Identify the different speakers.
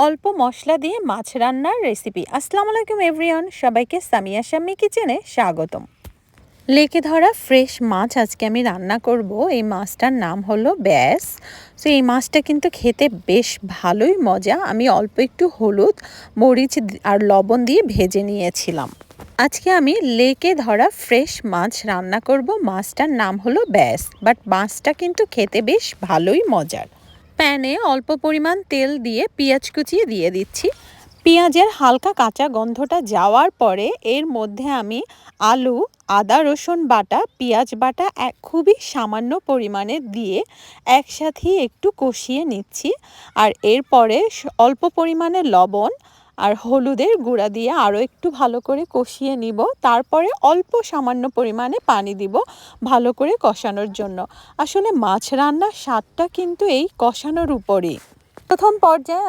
Speaker 1: অল্প মশলা দিয়ে মাছ রান্নার রেসিপি। আসসালামু আলাইকুম এভরিওয়ান, সবাইকে সামিয়া শাম্মী কিচেনে স্বাগতম। লেকে ধরা ফ্রেশ মাছ আজকে আমি রান্না করব। এই মাছটার নাম হলো ব্যাস। তো এই মাছটা কিন্তু খেতে বেশ ভালোই মজা। আমি অল্প একটু হলুদ, মরিচ আর লবণ দিয়ে ভেজে নিয়েছিলাম। আজকে আমি লেকে ধরা ফ্রেশ মাছ রান্না করব। মাছটার নাম হলো ব্যাস, বাট মাছটা কিন্তু খেতে বেশ ভালোই মজার। প্যানে অল্প পরিমাণ তেল দিয়ে পেঁয়াজ কুচিয়ে দিয়ে দিচ্ছি। পেঁয়াজের হালকা কাঁচা গন্ধটা যাওয়ার পরে এর মধ্যে আমি আলু, আদা রসুন বাটা, পেঁয়াজ বাটা খুবই সামান্য পরিমাণে দিয়ে একসাথে একটু কষিয়ে নিচ্ছি। আর এরপরে অল্প পরিমাণে লবণ আর হলুদের গুঁড়া দিয়ে আরও একটু ভালো করে কষিয়ে নিব। তারপরে অল্প সামান্য পরিমাণে পানি দিব ভালো করে কষানোর জন্য। আসলে মাছ রান্নার স্বাদটা কিন্তু এই কষানোর উপরেই। প্রথম পর্যায়ে